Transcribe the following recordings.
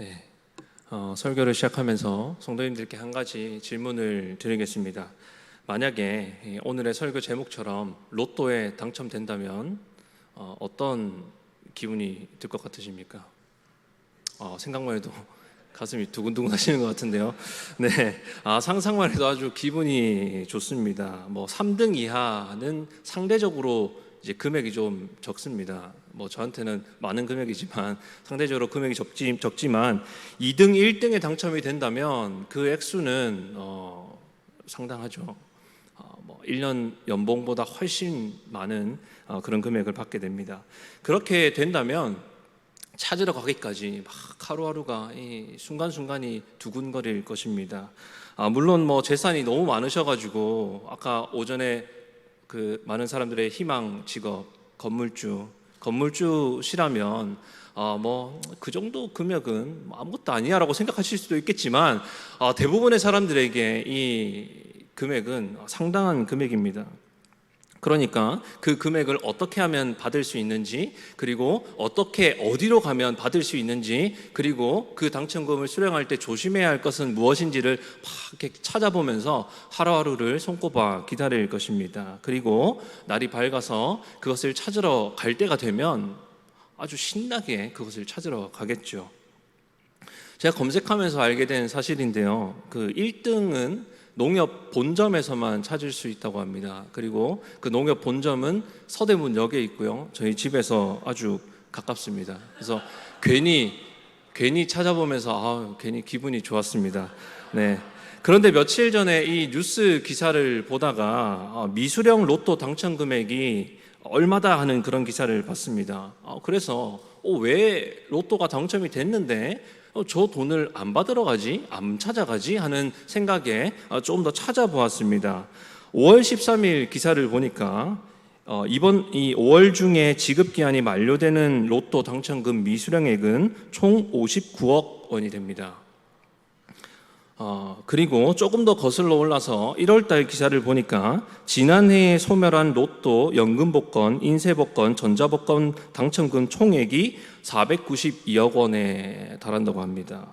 네, 설교를 시작하면서 성도님들께 한 가지 질문을 드리겠습니다. 만약에 오늘의 설교 제목처럼 로또에 당첨된다면 어떤 기분이 들 것 같으십니까? 생각만 해도 가슴이 두근두근 하시는 것 같은데요. 네, 상상만 해도 아주 기분이 좋습니다. 3등 이하는 상대적으로 이제 금액이 좀 적습니다. 저한테는 많은 금액이지만 상대적으로 금액이 적지만 2등, 1등에 당첨이 된다면 그 액수는 상당하죠. 1년 연봉보다 훨씬 많은 그런 금액을 받게 됩니다. 그렇게 된다면 찾으러 가기까지 막 하루하루가 이 순간순간이 두근거릴 것입니다. 물론 재산이 너무 많으셔가지고 아까 오전에 그 많은 사람들의 희망 직업 건물주시라면 그 정도 금액은 아무것도 아니야라고 생각하실 수도 있겠지만 대부분의 사람들에게 이 금액은 상당한 금액입니다. 그러니까 그 금액을 어떻게 하면 받을 수 있는지, 그리고 어디로 가면 받을 수 있는지, 그리고 그 당첨금을 수령할 때 조심해야 할 것은 무엇인지를 막 이렇게 찾아보면서 하루하루를 손꼽아 기다릴 것입니다. 그리고 날이 밝아서 그것을 찾으러 갈 때가 되면 아주 신나게 그것을 찾으러 가겠죠. 제가 검색하면서 알게 된 사실인데요. 그 1등은 농협 본점에서만 찾을 수 있다고 합니다. 그리고 그 농협 본점은 서대문역에 있고요. 저희 집에서 아주 가깝습니다. 그래서 괜히 찾아보면서 괜히 기분이 좋았습니다. 네. 그런데 며칠 전에 이 뉴스 기사를 보다가 미수령 로또 당첨 금액이 얼마다 하는 그런 기사를 봤습니다. 그래서 왜 로또가 당첨이 됐는데 저 돈을 안 받으러 가지? 안 찾아가지? 하는 생각에 조금 더 찾아보았습니다. 5월 13일 기사를 보니까 이번 이 5월 중에 지급기한이 만료되는 로또 당첨금 미수령액은 총 59억 원이 됩니다. 그리고 조금 더 거슬러 올라서 1월달 기사를 보니까 지난해에 소멸한 로또, 연금복권, 인쇄복권, 전자복권 당첨금 총액이 492억 원에 달한다고 합니다.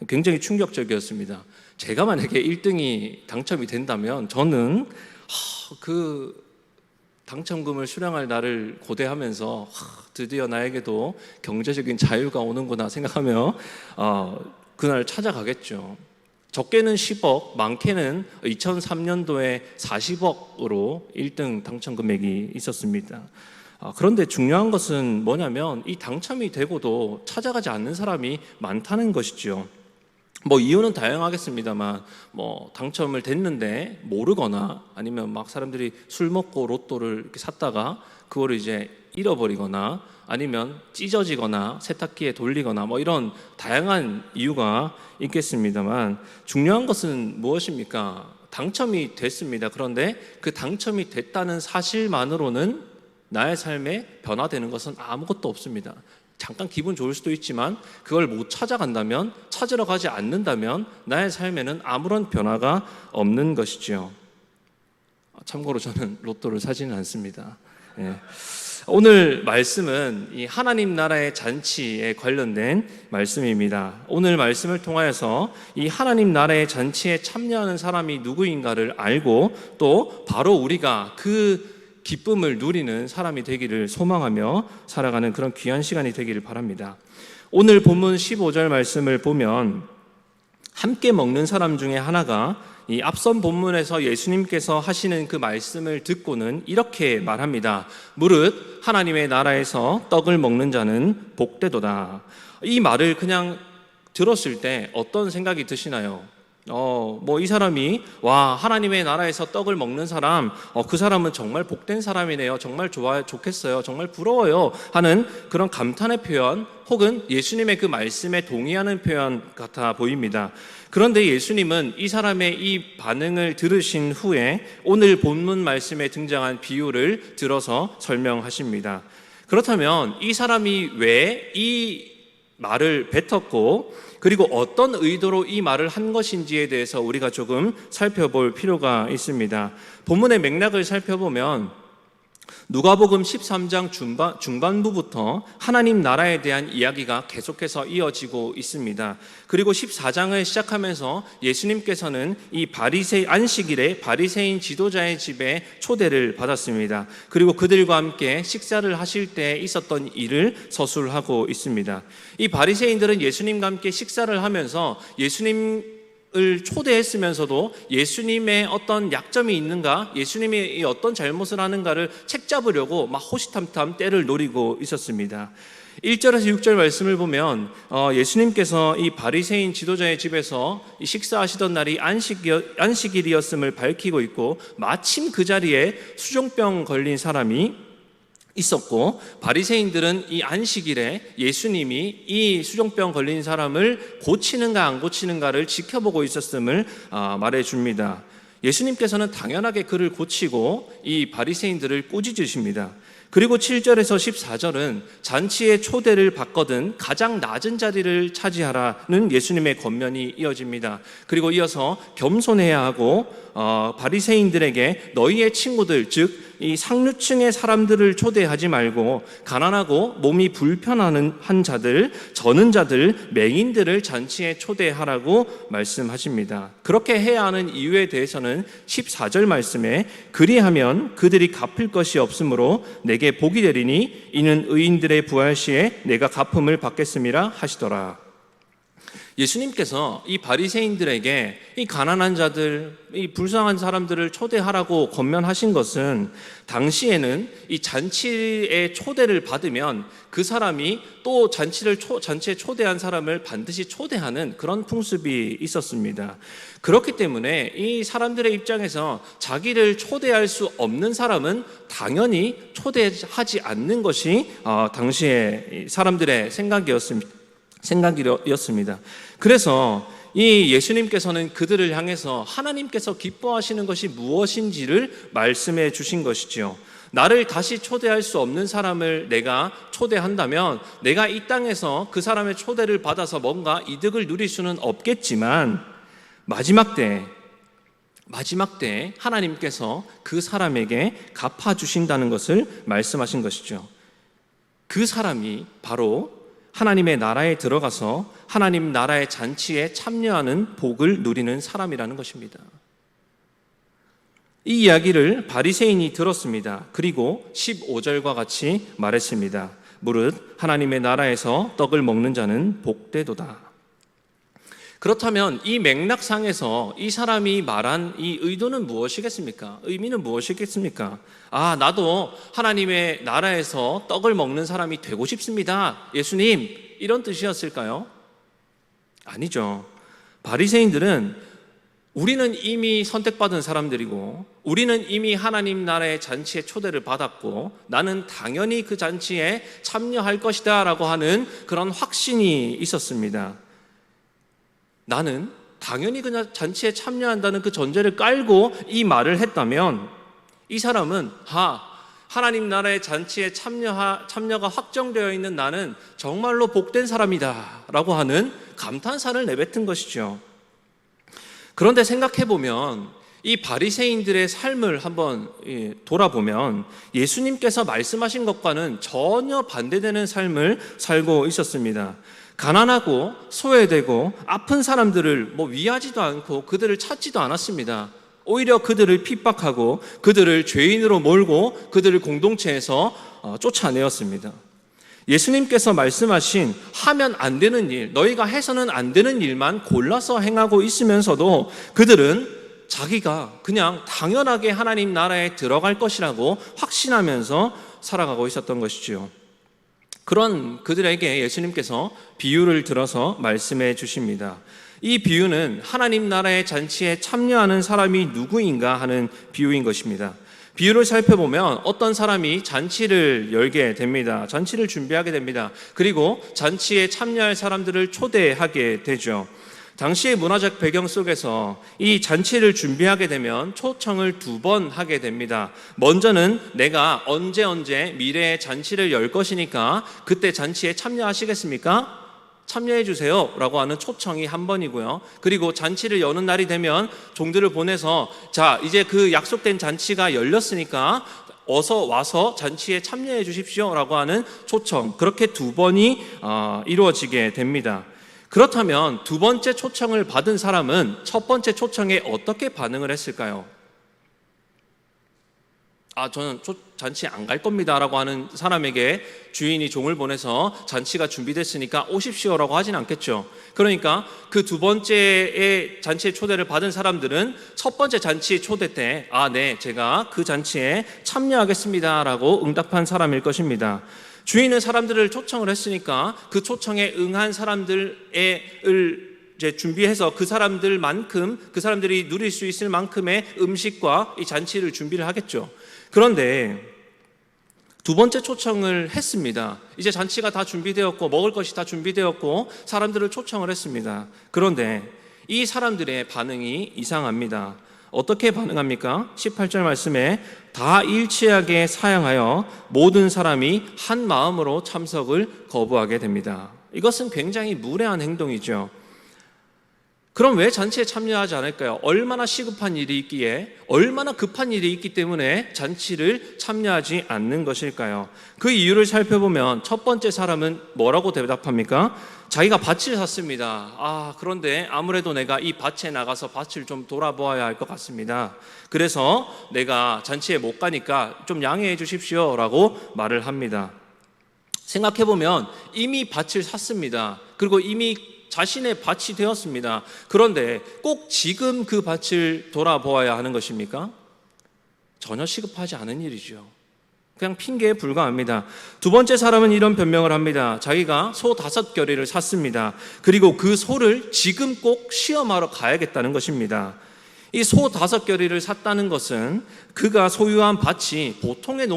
굉장히 충격적이었습니다. 제가 만약에 1등이 당첨이 된다면 저는 그 당첨금을 수령할 날을 고대하면서 드디어 나에게도 경제적인 자유가 오는구나 생각하며 그날 찾아가겠죠. 적게는 10억, 많게는 2003년도에 40억으로 1등 당첨 금액이 있었습니다. 그런데 중요한 것은 뭐냐면 이 당첨이 되고도 찾아가지 않는 사람이 많다는 것이죠. 이유는 다양하겠습니다만 당첨을 됐는데 모르거나 아니면 막 사람들이 술 먹고 로또를 이렇게 샀다가 그거를 이제 잃어버리거나 아니면 찢어지거나 세탁기에 돌리거나 이런 다양한 이유가 있겠습니다만 중요한 것은 무엇입니까? 당첨이 됐습니다. 그런데 그 당첨이 됐다는 사실만으로는 나의 삶에 변화되는 것은 아무것도 없습니다. 잠깐 기분 좋을 수도 있지만 그걸 못 찾아간다면, 찾으러 가지 않는다면 나의 삶에는 아무런 변화가 없는 것이죠. 참고로 저는 로또를 사지는 않습니다. 오늘 말씀은 이 하나님 나라의 잔치에 관련된 말씀입니다. 오늘 말씀을 통하여서 이 하나님 나라의 잔치에 참여하는 사람이 누구인가를 알고 또 바로 우리가 그 기쁨을 누리는 사람이 되기를 소망하며 살아가는 그런 귀한 시간이 되기를 바랍니다. 오늘 본문 15절 말씀을 보면 함께 먹는 사람 중에 하나가 이 앞선 본문에서 예수님께서 하시는 그 말씀을 듣고는 이렇게 말합니다. 무릇 하나님의 나라에서 떡을 먹는 자는 복되도다. 이 말을 그냥 들었을 때 어떤 생각이 드시나요? 이 사람이 하나님의 나라에서 떡을 먹는 사람, 그 사람은 정말 복된 사람이네요. 정말 좋겠어요. 정말 부러워요. 하는 그런 감탄의 표현 혹은 예수님의 그 말씀에 동의하는 표현 같아 보입니다. 그런데 예수님은 이 사람의 이 반응을 들으신 후에 오늘 본문 말씀에 등장한 비유를 들어서 설명하십니다. 그렇다면 이 사람이 왜 이 말을 뱉었고 그리고 어떤 의도로 이 말을 한 것인지에 대해서 우리가 조금 살펴볼 필요가 있습니다. 본문의 맥락을 살펴보면 누가복음 13장 중반부부터 하나님 나라에 대한 이야기가 계속해서 이어지고 있습니다. 그리고 14장을 시작하면서 예수님께서는 이 안식일에 바리새인 지도자의 집에 초대를 받았습니다. 그리고 그들과 함께 식사를 하실 때 있었던 일을 서술하고 있습니다. 이 바리새인들은 예수님과 함께 식사를 하면서 예수님을 초대했으면서도 예수님의 어떤 약점이 있는가, 예수님이 어떤 잘못을 하는가를 책잡으려고 막 호시탐탐 때를 노리고 있었습니다. 1절에서 6절 말씀을 보면 예수님께서 이 바리새인 지도자의 집에서 식사하시던 날이 안식일이었음을 밝히고 있고, 마침 그 자리에 수종병 걸린 사람이 있었고, 바리새인들은 이 안식일에 예수님이 이 수종병 걸린 사람을 고치는가 안 고치는가를 지켜보고 있었음을 말해줍니다. 예수님께서는 당연하게 그를 고치고 이 바리새인들을 꾸짖으십니다. 그리고 7절에서 14절은 잔치에 초대를 받거든 가장 낮은 자리를 차지하라는 예수님의 권면이 이어집니다. 그리고 이어서 겸손해야 하고 바리새인들에게 너희의 친구들, 즉 이 상류층의 사람들을 초대하지 말고 가난하고 몸이 불편한 자들, 저는 자들, 맹인들을 잔치에 초대하라고 말씀하십니다. 그렇게 해야 하는 이유에 대해서는 14절 말씀에 그리하면 그들이 갚을 것이 없으므로 내게 복이 되리니 이는 의인들의 부활 시에 내가 갚음을 받겠음이라 하시더라. 예수님께서 이 바리새인들에게 이 가난한 자들, 이 불쌍한 사람들을 초대하라고 권면하신 것은 당시에는 이 잔치에 초대를 받으면 그 사람이 또 잔치에 초대한 사람을 반드시 초대하는 그런 풍습이 있었습니다. 그렇기 때문에 이 사람들의 입장에서 자기를 초대할 수 없는 사람은 당연히 초대하지 않는 것이 당시의 사람들의 생각이었습니다. 그래서 이 예수님께서는 그들을 향해서 하나님께서 기뻐하시는 것이 무엇인지를 말씀해 주신 것이죠. 나를 다시 초대할 수 없는 사람을 내가 초대한다면 내가 이 땅에서 그 사람의 초대를 받아서 뭔가 이득을 누릴 수는 없겠지만 마지막 때 하나님께서 그 사람에게 갚아주신다는 것을 말씀하신 것이죠. 그 사람이 바로 하나님의 나라에 들어가서 하나님 나라의 잔치에 참여하는 복을 누리는 사람이라는 것입니다. 이 이야기를 바리새인이 들었습니다. 그리고 15절과 같이 말했습니다. 무릇 하나님의 나라에서 떡을 먹는 자는 복되도다. 그렇다면 이 맥락상에서 이 사람이 말한 이 의도는 무엇이겠습니까? 의미는 무엇이겠습니까? 나도 하나님의 나라에서 떡을 먹는 사람이 되고 싶습니다. 예수님, 이런 뜻이었을까요? 아니죠. 바리새인들은 우리는 이미 선택받은 사람들이고 우리는 이미 하나님 나라의 잔치에 초대를 받았고 나는 당연히 그 잔치에 참여할 것이다 라고 하는 그런 확신이 있었습니다. 나는 당연히 그냥 잔치에 참여한다는 그 전제를 깔고 이 말을 했다면 이 사람은 하나님 나라의 잔치에 참여가 확정되어 있는 나는 정말로 복된 사람이다 라고 하는 감탄사를 내뱉은 것이죠. 그런데 생각해보면 이 바리새인들의 삶을 한번 돌아보면 예수님께서 말씀하신 것과는 전혀 반대되는 삶을 살고 있었습니다. 가난하고 소외되고 아픈 사람들을 위하지도 않고 그들을 찾지도 않았습니다. 오히려 그들을 핍박하고 그들을 죄인으로 몰고 그들을 공동체에서 쫓아내었습니다. 예수님께서 말씀하신 하면 안 되는 일, 너희가 해서는 안 되는 일만 골라서 행하고 있으면서도 그들은 자기가 그냥 당연하게 하나님 나라에 들어갈 것이라고 확신하면서 살아가고 있었던 것이지요. 그런 그들에게 예수님께서 비유를 들어서 말씀해 주십니다. 이 비유는 하나님 나라의 잔치에 참여하는 사람이 누구인가 하는 비유인 것입니다. 비유를 살펴보면 어떤 사람이 잔치를 열게 됩니다. 잔치를 준비하게 됩니다. 그리고 잔치에 참여할 사람들을 초대하게 되죠. 당시의 문화적 배경 속에서 이 잔치를 준비하게 되면 초청을 2번 하게 됩니다. 먼저는 내가 언제 미래에 잔치를 열 것이니까 그때 잔치에 참여하시겠습니까? 참여해 주세요 라고 하는 초청이 한 번이고요. 그리고 잔치를 여는 날이 되면 종들을 보내서 자, 이제 그 약속된 잔치가 열렸으니까 어서 와서 잔치에 참여해 주십시오라고 하는 초청, 그렇게 두 번이 이루어지게 됩니다. 그렇다면 두 번째 초청을 받은 사람은 첫 번째 초청에 어떻게 반응을 했을까요? 저는 잔치 안 갈 겁니다 라고 하는 사람에게 주인이 종을 보내서 잔치가 준비됐으니까 오십시오라고 하진 않겠죠. 그러니까 그 두 번째의 잔치에 초대를 받은 사람들은 첫 번째 잔치 초대 때 네, 제가 그 잔치에 참여하겠습니다 라고 응답한 사람일 것입니다. 주인은 사람들을 초청을 했으니까 그 초청에 응한 사람들을 이제 준비해서 그 사람들만큼, 그 사람들이 누릴 수 있을 만큼의 음식과 이 잔치를 준비를 하겠죠. 그런데 두 번째 초청을 했습니다. 이제 잔치가 다 준비되었고 먹을 것이 다 준비되었고 사람들을 초청을 했습니다. 그런데 이 사람들의 반응이 이상합니다. 어떻게 반응합니까? 18절 말씀에 다 일치하게 사양하여 모든 사람이 한 마음으로 참석을 거부하게 됩니다. 이것은 굉장히 무례한 행동이죠. 그럼 왜 잔치에 참여하지 않을까요? 얼마나 시급한 일이 있기에, 얼마나 급한 일이 있기 때문에 잔치를 참여하지 않는 것일까요? 그 이유를 살펴보면 첫 번째 사람은 뭐라고 대답합니까? 자기가 밭을 샀습니다. 그런데 아무래도 내가 이 밭에 나가서 밭을 좀 돌아보아야 할 것 같습니다. 그래서 내가 잔치에 못 가니까 좀 양해해 주십시오 라고 말을 합니다. 생각해보면 이미 밭을 샀습니다. 그리고 이미 자신의 밭이 되었습니다. 그런데 꼭 지금 그 밭을 돌아보아야 하는 것입니까? 전혀 시급하지 않은 일이죠. 그냥 핑계에 불과합니다. 두 번째 사람은 이런 변명을 합니다. 자기가 소 5겨레를 샀습니다. 그리고 그 소를 지금 꼭 시험하러 가야겠다는 것입니다. 이 소 5겨레를 샀다는 것은 그가 소유한 밭이 보통의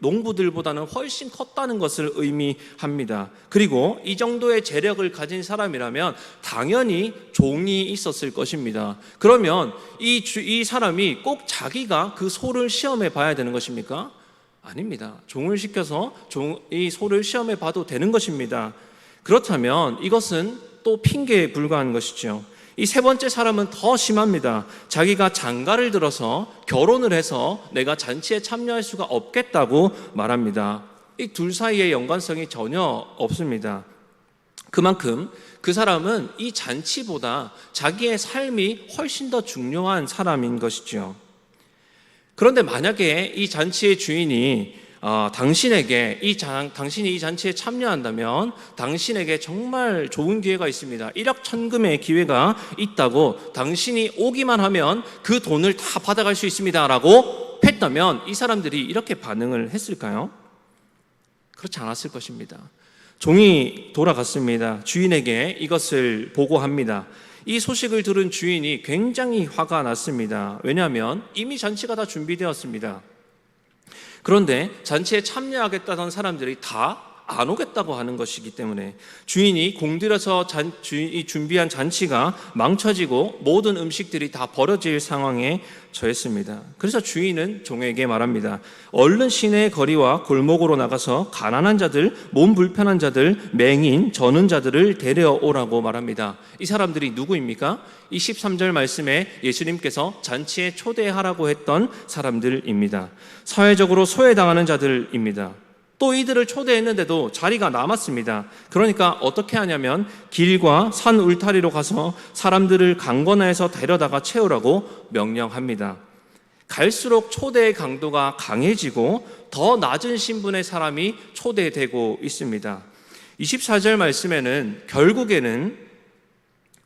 농부들보다는 훨씬 컸다는 것을 의미합니다. 그리고 이 정도의 재력을 가진 사람이라면 당연히 종이 있었을 것입니다. 그러면 이 사람이 꼭 자기가 그 소를 시험해 봐야 되는 것입니까? 아닙니다. 종을 시켜서 이 소를 시험해 봐도 되는 것입니다. 그렇다면 이것은 또 핑계에 불과한 것이죠. 이 세 번째 사람은 더 심합니다. 자기가 장가를 들어서 결혼을 해서 내가 잔치에 참여할 수가 없겠다고 말합니다. 이 둘 사이의 연관성이 전혀 없습니다. 그만큼 그 사람은 이 잔치보다 자기의 삶이 훨씬 더 중요한 사람인 것이죠. 그런데 만약에 이 잔치의 주인이 당신에게 당신이 이 잔치에 참여한다면 당신에게 정말 좋은 기회가 있습니다. 일확천금의 기회가 있다고, 당신이 오기만 하면 그 돈을 다 받아갈 수 있습니다 라고 했다면 이 사람들이 이렇게 반응을 했을까요? 그렇지 않았을 것입니다. 종이 돌아갔습니다. 주인에게 이것을 보고합니다. 이 소식을 들은 주인이 굉장히 화가 났습니다. 왜냐하면 이미 잔치가 다 준비되었습니다. 그런데 잔치에 참여하겠다던 사람들이 다 안 오겠다고 하는 것이기 때문에 주인이 공들여서 준비한 잔치가 망쳐지고 모든 음식들이 다 버려질 상황에 처했습니다. 그래서 주인은 종에게 말합니다. 얼른 시내의 거리와 골목으로 나가서 가난한 자들, 몸 불편한 자들, 맹인, 저는 자들을 데려오라고 말합니다. 이 사람들이 누구입니까? 이 13절 말씀에 예수님께서 잔치에 초대하라고 했던 사람들입니다. 사회적으로 소외당하는 자들입니다. 또 이들을 초대했는데도 자리가 남았습니다. 그러니까 어떻게 하냐면 길과 산 울타리로 가서 사람들을 강권하여서 데려다가 채우라고 명령합니다. 갈수록 초대의 강도가 강해지고 더 낮은 신분의 사람이 초대되고 있습니다. 24절 말씀에는 결국에는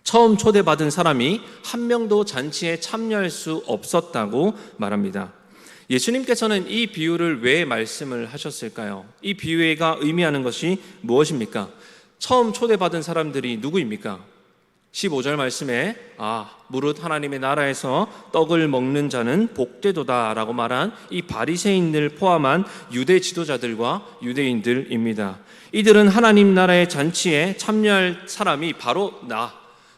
처음 초대받은 사람이 한 명도 잔치에 참여할 수 없었다고 말합니다. 예수님께서는 이 비유를 왜 말씀을 하셨을까요? 이 비유가 의미하는 것이 무엇입니까? 처음 초대받은 사람들이 누구입니까? 15절 말씀에 무릇 하나님의 나라에서 떡을 먹는 자는 복되도다 라고 말한 이 바리새인을 포함한 유대 지도자들과 유대인들입니다. 이들은 하나님 나라의 잔치에 참여할 사람이 바로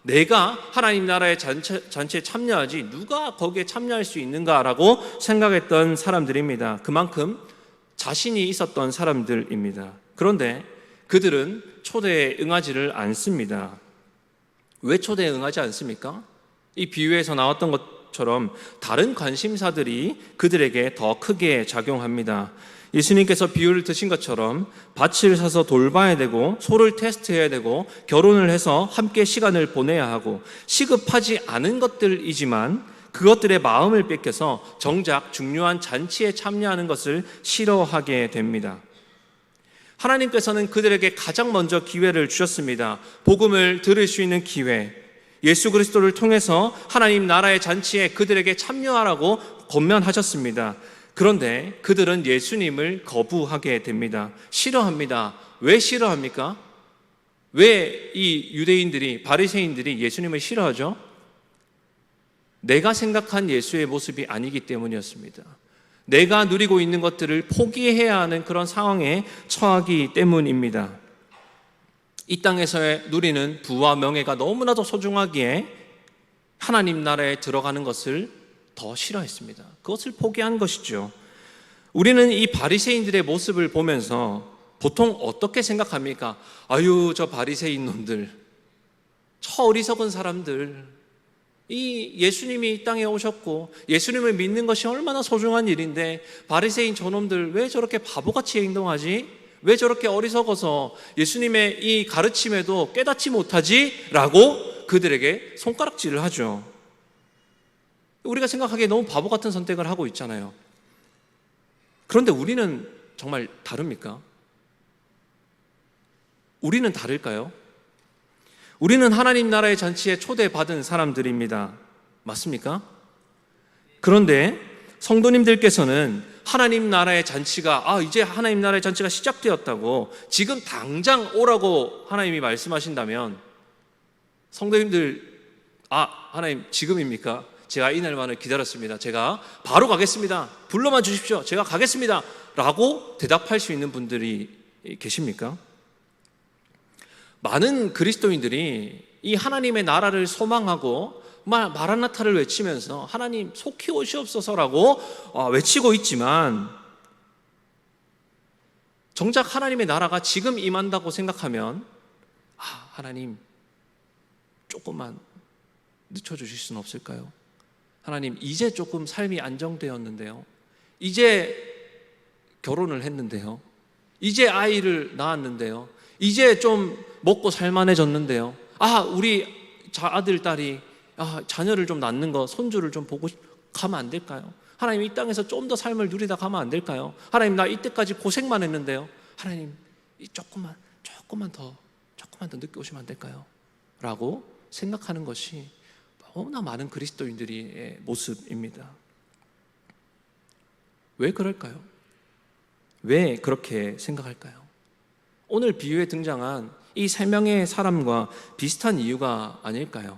내가 하나님 나라의 잔치에 참여하지 누가 거기에 참여할 수 있는가라고 생각했던 사람들입니다. 그만큼 자신이 있었던 사람들입니다. 그런데 그들은 초대에 응하지를 않습니다. 왜 초대에 응하지 않습니까? 이 비유에서 나왔던 것 것처럼 다른 관심사들이 그들에게 더 크게 작용합니다. 예수님께서 비유를 드신 것처럼 밭을 사서 돌봐야 되고 소를 테스트해야 되고 결혼을 해서 함께 시간을 보내야 하고 시급하지 않은 것들이지만 그것들의 마음을 뺏겨서 정작 중요한 잔치에 참여하는 것을 싫어하게 됩니다. 하나님께서는 그들에게 가장 먼저 기회를 주셨습니다. 복음을 들을 수 있는 기회, 예수 그리스도를 통해서 하나님 나라의 잔치에 그들에게 참여하라고 권면하셨습니다. 그런데 그들은 예수님을 거부하게 됩니다. 싫어합니다. 왜 싫어합니까? 왜 이 유대인들이, 바리새인들이 예수님을 싫어하죠? 내가 생각한 예수의 모습이 아니기 때문이었습니다. 내가 누리고 있는 것들을 포기해야 하는 그런 상황에 처하기 때문입니다. 이 땅에서의 누리는 부와 명예가 너무나도 소중하기에 하나님 나라에 들어가는 것을 더 싫어했습니다. 그것을 포기한 것이죠. 우리는 이 바리새인들의 모습을 보면서 보통 어떻게 생각합니까? 아유, 저 바리새인 놈들, 저 어리석은 사람들, 이 예수님이 이 땅에 오셨고 예수님을 믿는 것이 얼마나 소중한 일인데 바리새인 저놈들 왜 저렇게 바보같이 행동하지? 왜 저렇게 어리석어서 예수님의 이 가르침에도 깨닫지 못하지? 라고 그들에게 손가락질을 하죠. 우리가 생각하기에 너무 바보 같은 선택을 하고 있잖아요. 그런데 우리는 정말 다릅니까? 우리는 다를까요? 우리는 하나님 나라의 잔치에 초대받은 사람들입니다. 맞습니까? 그런데 성도님들께서는 하나님 나라의 잔치가 이제 하나님 나라의 잔치가 시작되었다고 지금 당장 오라고 하나님이 말씀하신다면 성도님들 하나님 지금입니까? 제가 이날만을 기다렸습니다. 제가 바로 가겠습니다. 불러만 주십시오. 제가 가겠습니다. 라고 대답할 수 있는 분들이 계십니까? 많은 그리스도인들이 이 하나님의 나라를 소망하고 마라나타를 외치면서 하나님 속히 오시옵소서라고 외치고 있지만 정작 하나님의 나라가 지금 임한다고 생각하면 하나님 조금만 늦춰주실 수는 없을까요? 하나님 이제 조금 삶이 안정되었는데요, 이제 결혼을 했는데요, 이제 아이를 낳았는데요, 이제 좀 먹고 살만해졌는데요, 우리 아들, 딸이 자녀를 좀 낳는 거, 손주를 좀 보고 가면 안 될까요? 하나님 이 땅에서 좀 더 삶을 누리다 가면 안 될까요? 하나님 나 이때까지 고생만 했는데요, 하나님 조금만 더 늦게 오시면 안 될까요? 라고 생각하는 것이 너무나 많은 그리스도인들의 모습입니다. 왜 그럴까요? 왜 그렇게 생각할까요? 오늘 비유에 등장한 이 세 명의 사람과 비슷한 이유가 아닐까요?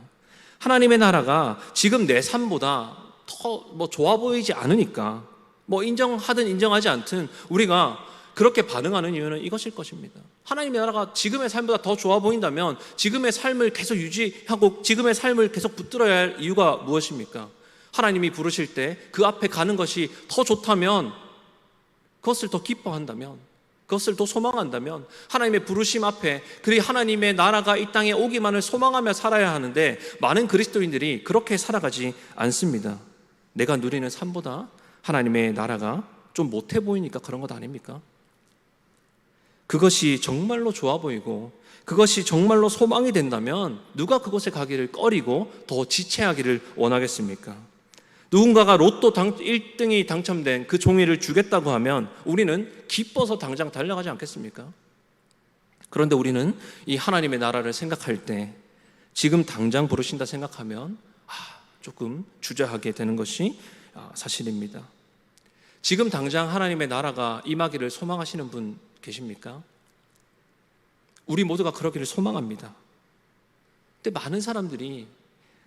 하나님의 나라가 지금 내 삶보다 더 좋아 보이지 않으니까 인정하든 인정하지 않든 우리가 그렇게 반응하는 이유는 이것일 것입니다. 하나님의 나라가 지금의 삶보다 더 좋아 보인다면 지금의 삶을 계속 유지하고 지금의 삶을 계속 붙들어야 할 이유가 무엇입니까? 하나님이 부르실 때 그 앞에 가는 것이 더 좋다면, 그것을 더 기뻐한다면, 그것을 더 소망한다면 하나님의 부르심 앞에 하나님의 나라가 이 땅에 오기만을 소망하며 살아야 하는데 많은 그리스도인들이 그렇게 살아가지 않습니다. 내가 누리는 삶보다 하나님의 나라가 좀 못해 보이니까 그런 것 아닙니까? 그것이 정말로 좋아 보이고 그것이 정말로 소망이 된다면 누가 그곳에 가기를 꺼리고 더 지체하기를 원하겠습니까? 누군가가 로또 1등이 당첨된 그 종이를 주겠다고 하면 우리는 기뻐서 당장 달려가지 않겠습니까? 그런데 우리는 이 하나님의 나라를 생각할 때 지금 당장 부르신다 생각하면 조금 주저하게 되는 것이 사실입니다. 지금 당장 하나님의 나라가 임하기를 소망하시는 분 계십니까? 우리 모두가 그러기를 소망합니다. 근데 많은 사람들이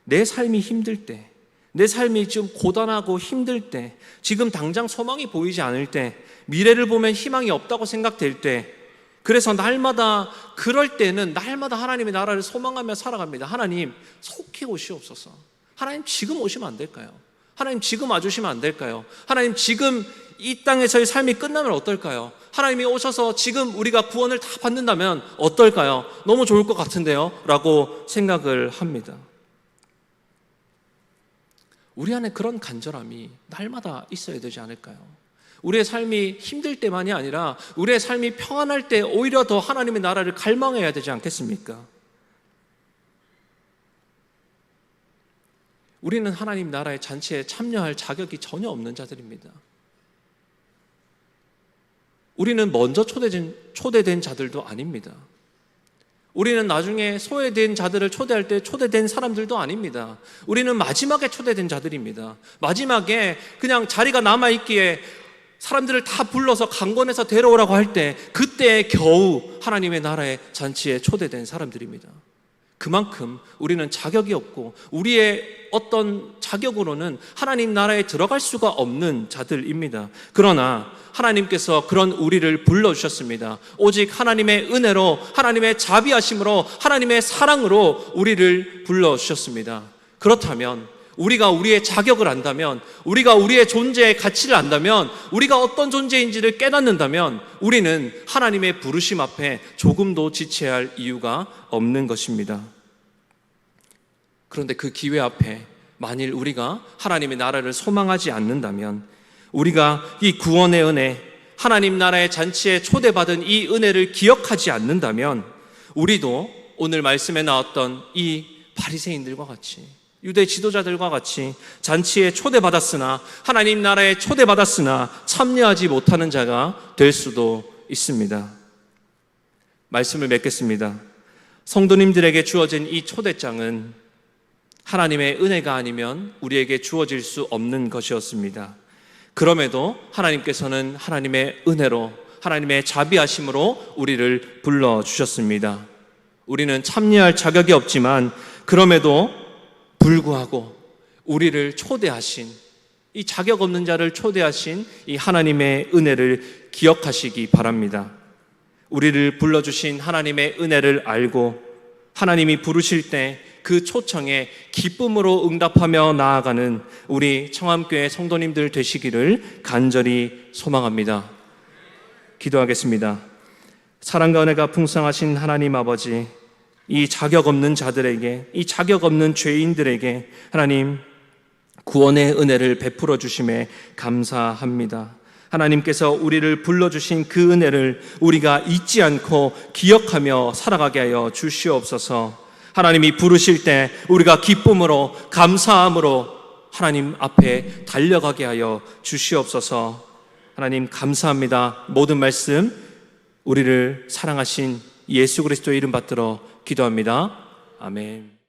내 삶이 힘들 때, 내 삶이 지금 고단하고 힘들 때, 지금 당장 소망이 보이지 않을 때, 미래를 보면 희망이 없다고 생각될 때, 그래서 날마다 그럴 때는 날마다 하나님의 나라를 소망하며 살아갑니다. 하나님 속히 오시옵소서. 하나님 지금 오시면 안 될까요? 하나님 지금 와주시면 안 될까요? 하나님 지금 이 땅에서의 삶이 끝나면 어떨까요? 하나님이 오셔서 지금 우리가 구원을 다 받는다면 어떨까요? 너무 좋을 것 같은데요? 라고 생각을 합니다. 우리 안에 그런 간절함이 날마다 있어야 되지 않을까요? 우리의 삶이 힘들 때만이 아니라 우리의 삶이 평안할 때 오히려 더 하나님의 나라를 갈망해야 되지 않겠습니까? 우리는 하나님 나라의 잔치에 참여할 자격이 전혀 없는 자들입니다. 우리는 먼저 초대된 자들도 아닙니다. 우리는 나중에 소외된 자들을 초대할 때 초대된 사람들도 아닙니다. 우리는 마지막에 초대된 자들입니다. 마지막에 그냥 자리가 남아있기에 사람들을 다 불러서 강권해서 데려오라고 할 때 그때 겨우 하나님의 나라의 잔치에 초대된 사람들입니다. 그만큼 우리는 자격이 없고 우리의 어떤 자격으로는 하나님 나라에 들어갈 수가 없는 자들입니다. 그러나 하나님께서 그런 우리를 불러주셨습니다. 오직 하나님의 은혜로, 하나님의 자비하심으로, 하나님의 사랑으로 우리를 불러주셨습니다. 그렇다면 우리가 우리의 자격을 안다면, 우리가 우리의 존재의 가치를 안다면, 우리가 어떤 존재인지를 깨닫는다면 우리는 하나님의 부르심 앞에 조금도 지체할 이유가 없는 것입니다. 그런데 그 기회 앞에 만일 우리가 하나님의 나라를 소망하지 않는다면, 우리가 이 구원의 은혜, 하나님 나라의 잔치에 초대받은 이 은혜를 기억하지 않는다면 우리도 오늘 말씀에 나왔던 이 바리새인들과 같이, 유대 지도자들과 같이 잔치에 초대받았으나, 하나님 나라에 초대받았으나 참여하지 못하는 자가 될 수도 있습니다. 말씀을 맺겠습니다. 성도님들에게 주어진 이 초대장은 하나님의 은혜가 아니면 우리에게 주어질 수 없는 것이었습니다. 그럼에도 하나님께서는 하나님의 은혜로, 하나님의 자비하심으로 우리를 불러주셨습니다. 우리는 참여할 자격이 없지만 그럼에도 불구하고 우리를 초대하신, 이 자격 없는 자를 초대하신 이 하나님의 은혜를 기억하시기 바랍니다. 우리를 불러주신 하나님의 은혜를 알고 하나님이 부르실 때 그 초청에 기쁨으로 응답하며 나아가는 우리 청암교회 성도님들 되시기를 간절히 소망합니다. 기도하겠습니다. 사랑과 은혜가 풍성하신 하나님 아버지, 이 자격 없는 자들에게, 이 자격 없는 죄인들에게 하나님 구원의 은혜를 베풀어 주심에 감사합니다. 하나님께서 우리를 불러주신 그 은혜를 우리가 잊지 않고 기억하며 살아가게 하여 주시옵소서. 하나님이 부르실 때 우리가 기쁨으로, 감사함으로 하나님 앞에 달려가게 하여 주시옵소서. 하나님 감사합니다. 모든 말씀 우리를 사랑하신 예수 그리스도의 이름 받들어 기도합니다. 아멘.